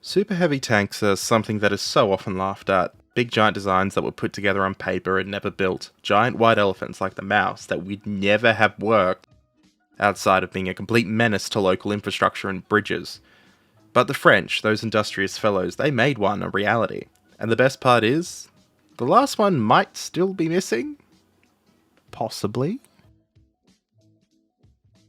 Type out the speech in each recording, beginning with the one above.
Super heavy tanks are something that is so often laughed at. Big giant designs that were put together on paper and never built. Giant white elephants like the mouse that would never have worked outside of being a complete menace to local infrastructure and bridges. But the French, those industrious fellows, they made one a reality. And the best part is, the last one might still be missing? Possibly?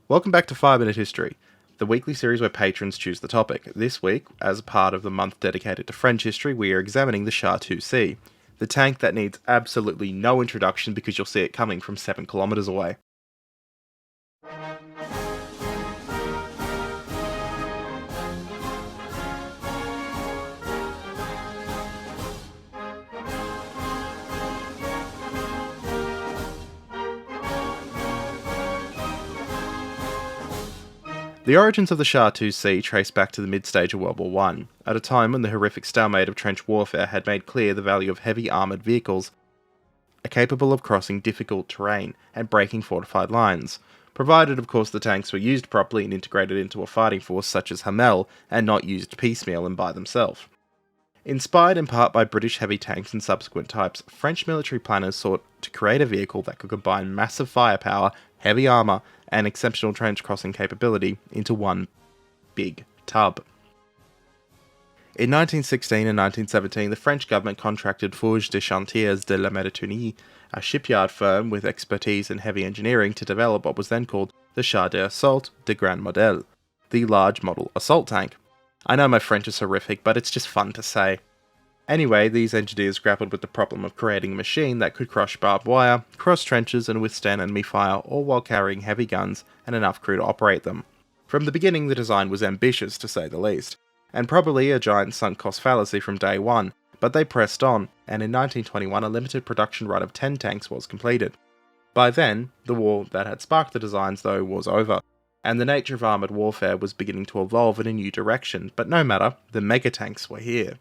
Welcome back to 5 Minute History, the weekly series where patrons choose the topic. This week, as part of the month dedicated to French history, we are examining the Char 2C, the tank that needs absolutely no introduction because you'll see it coming from 7 kilometers away. The origins of the Char 2C trace back to the mid-stage of World War I, at a time when the horrific stalemate of trench warfare had made clear the value of heavy armoured vehicles capable of crossing difficult terrain and breaking fortified lines, provided of course the tanks were used properly and integrated into a fighting force such as Hamel and not used piecemeal and by themselves. Inspired in part by British heavy tanks and subsequent types, French military planners sought to create a vehicle that could combine massive firepower, heavy armour, and exceptional trench crossing capability into one big tub. In 1916 and 1917, the French government contracted Forges des Chantiers de la Méditerranée, a shipyard firm with expertise in heavy engineering, to develop what was then called the Char d'Assaut de Grand Modèle, the large model assault tank. I know my French is horrific, but it's just fun to say. Anyway, these engineers grappled with the problem of creating a machine that could crush barbed wire, cross trenches and withstand enemy fire, all while carrying heavy guns and enough crew to operate them. From the beginning, the design was ambitious, to say the least, and probably a giant sunk cost fallacy from day one, but they pressed on, and in 1921 a limited production run of 10 tanks was completed. By then, the war that had sparked the designs though was over, and the nature of armoured warfare was beginning to evolve in a new direction, but no matter, the mega-tanks were here.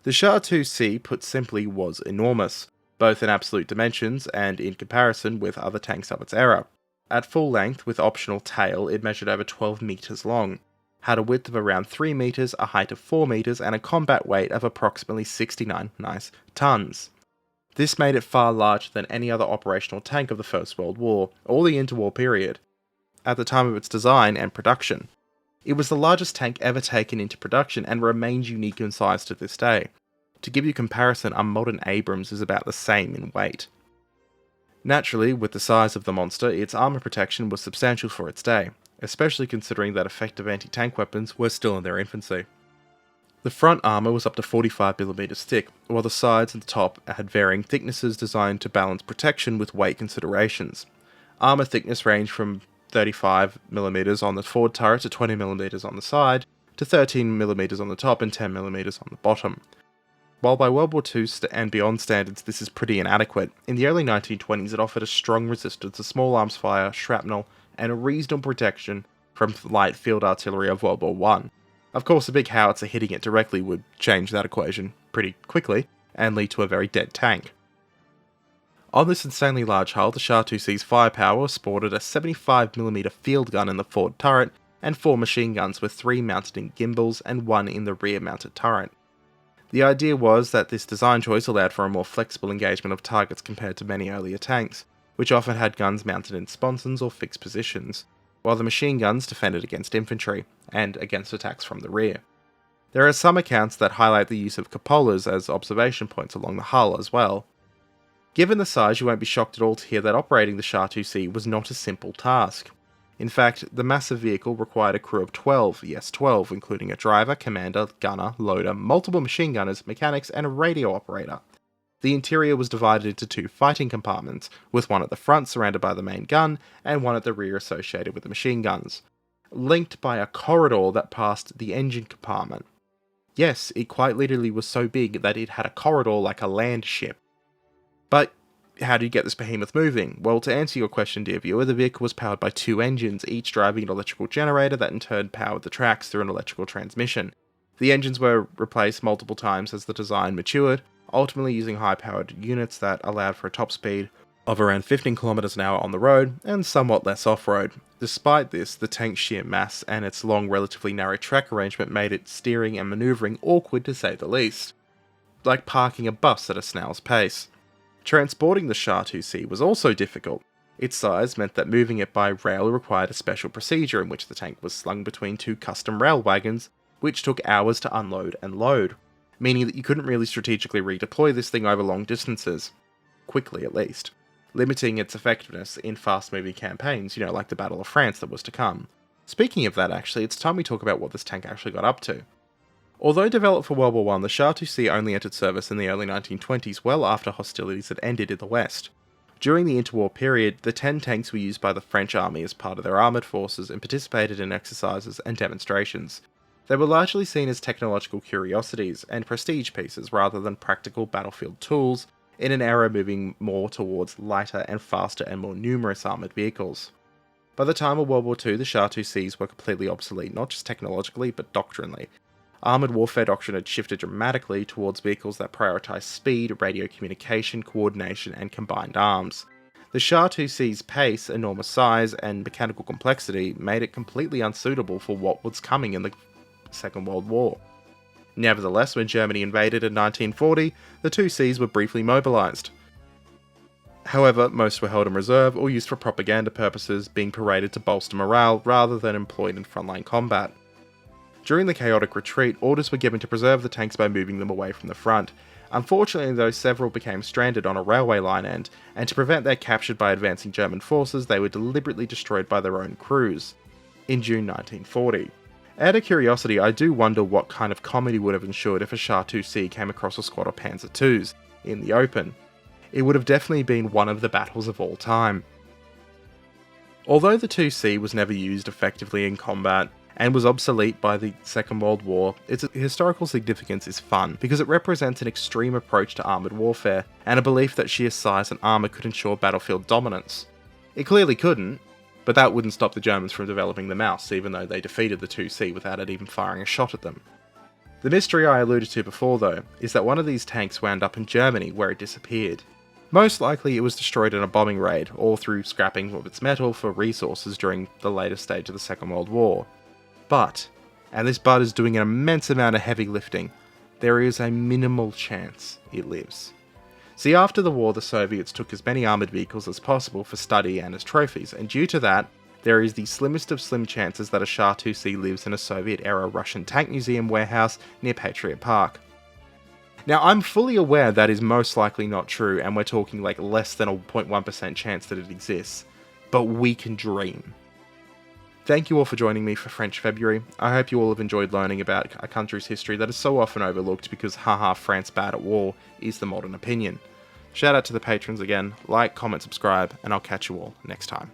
The Char 2C, put simply, was enormous, both in absolute dimensions and in comparison with other tanks of its era. At full length, with optional tail, it measured over 12 metres long, had a width of around 3 metres, a height of 4 metres, and a combat weight of approximately 69 tons. This made it far larger than any other operational tank of the First World War, or the interwar period, at the time of its design and production. It was the largest tank ever taken into production and remains unique in size to this day. To give you comparison, a modern Abrams is about the same in weight. Naturally, with the size of the monster, its armour protection was substantial for its day, especially considering that effective anti-tank weapons were still in their infancy. The front armour was up to 45mm thick, while the sides and the top had varying thicknesses designed to balance protection with weight considerations. Armour thickness ranged from 35mm on the forward turret to 20mm on the side, to 13mm on the top and 10mm on the bottom. While by World War II and beyond standards this is pretty inadequate, in the early 1920s it offered a strong resistance to small arms fire, shrapnel, and a reasonable protection from light field artillery of World War I. Of course, a big howitzer hitting it directly would change that equation pretty quickly, and lead to a very dead tank. On this insanely large hull, the Char 2C's firepower sported a 75mm field gun in the forward turret, and 4 machine guns with 3 mounted in gimbals and 1 in the rear mounted turret. The idea was that this design choice allowed for a more flexible engagement of targets compared to many earlier tanks, which often had guns mounted in sponsons or fixed positions, while the machine guns defended against infantry, and against attacks from the rear. There are some accounts that highlight the use of cupolas as observation points along the hull as well. Given the size, you won't be shocked at all to hear that operating the Char 2C was not a simple task. In fact, the massive vehicle required a crew of 12, yes 12, including a driver, commander, gunner, loader, multiple machine gunners, mechanics, and a radio operator. The interior was divided into 2 fighting compartments, with one at the front surrounded by the main gun, and one at the rear associated with the machine guns, linked by a corridor that passed the engine compartment. Yes, it quite literally was so big that it had a corridor like a land ship. But how do you get this behemoth moving? Well, to answer your question, dear viewer, the vehicle was powered by 2 engines, each driving an electrical generator that in turn powered the tracks through an electrical transmission. The engines were replaced multiple times as the design matured, ultimately using high-powered units that allowed for a top speed of around 15 kilometers an hour on the road and somewhat less off-road. Despite this, the tank's sheer mass and its long, relatively narrow track arrangement made its steering and maneuvering awkward to say the least, like parking a bus at a snail's pace. Transporting the Char 2C was also difficult. Its size meant that moving it by rail required a special procedure in which the tank was slung between two custom rail wagons, which took hours to unload and load, meaning that you couldn't really strategically redeploy this thing over long distances, quickly at least, limiting its effectiveness in fast-moving campaigns, like the Battle of France that was to come. Speaking of that, actually, it's time we talk about what this tank actually got up to. Although developed for World War I, the Char 2C only entered service in the early 1920s, well after hostilities had ended in the West. During the interwar period, the 10 tanks were used by the French army as part of their armoured forces and participated in exercises and demonstrations. They were largely seen as technological curiosities and prestige pieces rather than practical battlefield tools, in an era moving more towards lighter and faster and more numerous armoured vehicles. By the time of World War II, the Char 2Cs were completely obsolete, not just technologically, but doctrinally. Armoured warfare doctrine had shifted dramatically towards vehicles that prioritised speed, radio communication, coordination, and combined arms. The Char 2C's pace, enormous size, and mechanical complexity made it completely unsuitable for what was coming in the Second World War. Nevertheless, when Germany invaded in 1940, the 2Cs were briefly mobilised. However, most were held in reserve or used for propaganda purposes, being paraded to bolster morale rather than employed in frontline combat. During the chaotic retreat, orders were given to preserve the tanks by moving them away from the front. Unfortunately, though, several became stranded on a railway line end, and to prevent their capture by advancing German forces, they were deliberately destroyed by their own crews in June 1940. Out of curiosity, I do wonder what kind of comedy would have ensued if a Char 2C came across a squad of Panzer IIs in the open. It would have definitely been one of the battles of all time. Although the 2C was never used effectively in combat, and was obsolete by the Second World War, its historical significance is fun, because it represents an extreme approach to armoured warfare, and a belief that sheer size and armour could ensure battlefield dominance. It clearly couldn't, but that wouldn't stop the Germans from developing the Maus, even though they defeated the 2C without it even firing a shot at them. The mystery I alluded to before, though, is that one of these tanks wound up in Germany, where it disappeared. Most likely it was destroyed in a bombing raid, or through scrapping of its metal for resources during the later stage of the Second World War. But, and this but is doing an immense amount of heavy lifting, there is a minimal chance it lives. See, after the war, the Soviets took as many armoured vehicles as possible for study and as trophies, and due to that, there is the slimmest of slim chances that a Char 2C lives in a Soviet-era Russian tank museum warehouse near Patriot Park. Now, I'm fully aware that is most likely not true, and we're talking like less than a 0.1% chance that it exists, but we can dream. Thank you all for joining me for French February. I hope you all have enjoyed learning about a country's history that is so often overlooked because haha France bad at war is the modern opinion. Shout out to the patrons again, like, comment, subscribe, and I'll catch you all next time.